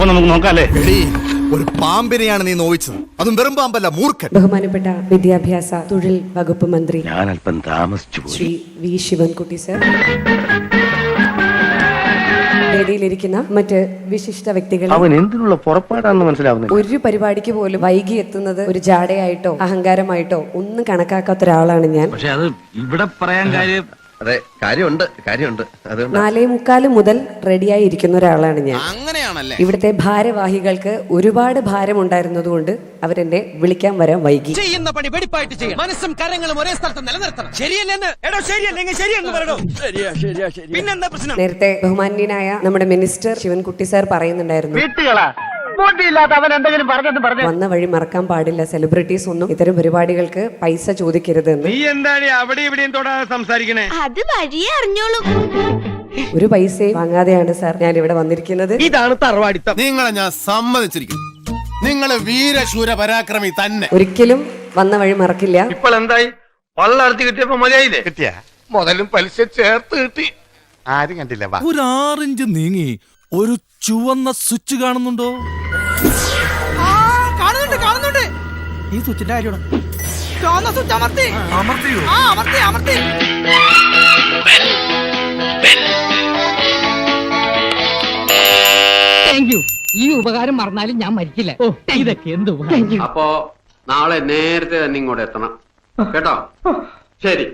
അപ്പൊ നമുക്ക് നോക്കാല്ലേ. ഒരു പാമ്പിനെയാണ് നീ നോവിച്ചത്, അതും വെറും പാമ്പല്ല, മൂർഖൻ. ബഹുമാനപ്പെട്ട വിദ്യാഭ്യാസ തൊഴിൽ വകുപ്പ് മന്ത്രി ഞാൻ അല്പം താമസിച്ചു ശ്രീ വി ശിവൻകുട്ടി സർ, വേദിയിലിരിക്കുന്ന മറ്റ് വിശിഷ്ട വ്യക്തികൾ, അവൻ എന്തിനുള്ള പുറപ്പാടാണെന്ന് മനസ്സിലാവുന്നില്ല. ഒരു പരിപാടിക്ക് പോലും വൈകി എത്തുന്നത് ഒരു ജാടയായിട്ടോ അഹങ്കാരമായിട്ടോ ഒന്നും കണക്കാക്കാത്ത ഒരാളാണ് ഞാൻ. പക്ഷെ അത് ഇവിടെ പറയാൻ കാര്യം അതെ, കാര്യമുണ്ട്. അത് 4:45 മുതൽ റെഡിയായി ഇരിക്കുന്ന ഒരാളാണ് ഞാൻ. അങ്ങനെയാണല്ലേ? ഇവിടുത്തെ ഭാരവാഹികൾക്ക് ഒരുപാട് ഭാരമുണ്ടായിരുന്നതുകൊണ്ട് അവരെന്നെ വിളിക്കാൻ വരാൻ വൈകി. ചെയ്യുന്ന പണി വെടിപ്പായിട്ട് ചെയ്യണം. മനസ്സും കരങ്ങളും ഒരേ സ്ഥലത്ത് നിലനിർത്തണം. ശരിയല്ലെന്ന് പിന്നെന്താ പ്രശ്നം? നേരത്തെ ബഹുമാന്യനായ നമ്മുടെ മിനിസ്റ്റർ ശിവൻകുട്ടി സാർ പറയുന്നുണ്ടായിരുന്നു, വന്ന വഴി മറക്കാൻ പാടില്ല, സെലിബ്രിറ്റീസ് ഒന്നും ഇത്തരം പരിപാടികൾക്ക് പൈസ ചോദിക്കരുതെന്ന്. നീ എന്താണ് അവിടെ ഇവിടെയും തൊടാതെ സംസാരിക്കണേ? അത് വഴിയേ അറിഞ്ഞോളൂ. ഒരു പൈസയും വാങ്ങാതെയാണ് സാർ ഞാൻ ഇവിടെ വന്നിരിക്കുന്നത്. ഇതാണ് തറവാടിത്തം. നിങ്ങളെ ഞാൻ സമ്മതിച്ചിരിക്കുന്നു. നിങ്ങള് വീരശൂര പരാക്രമി തന്നെ. ഒരിക്കലും വന്ന വഴി മറക്കില്ല. ഇപ്പോൾ എന്തായി? പള്ളർത്തി കിട്ടിയപ്പോ മതിയായില്ലേ? കിട്ടിയ മുതലും പലിശ ചേർത്ത് കിട്ടി. ആരും കണ്ടില്ല. ഒരു 6 ഇഞ്ച് നീങ്ങി ഒരു ചുവന്ന സ്വിച്ച് കാണുന്നുണ്ടോ? കാണുന്നുണ്ട്. ഈ സ്വിച്ചിന്റെ കാര്യമാണ്. ചുവന്ന സ്വിച്ച് അമർത്തി. അമർത്തി. Thank you. ഈ ഉപകാരം മറന്നാലും ഞാൻ മരിക്കില്ല. ഇതൊക്കെ എന്ത് ഉപകാരം. അപ്പോ നാളെ നേരത്തെ തന്നെ ഇങ്ങോട്ട് എത്തണം കേട്ടോ. ശരി.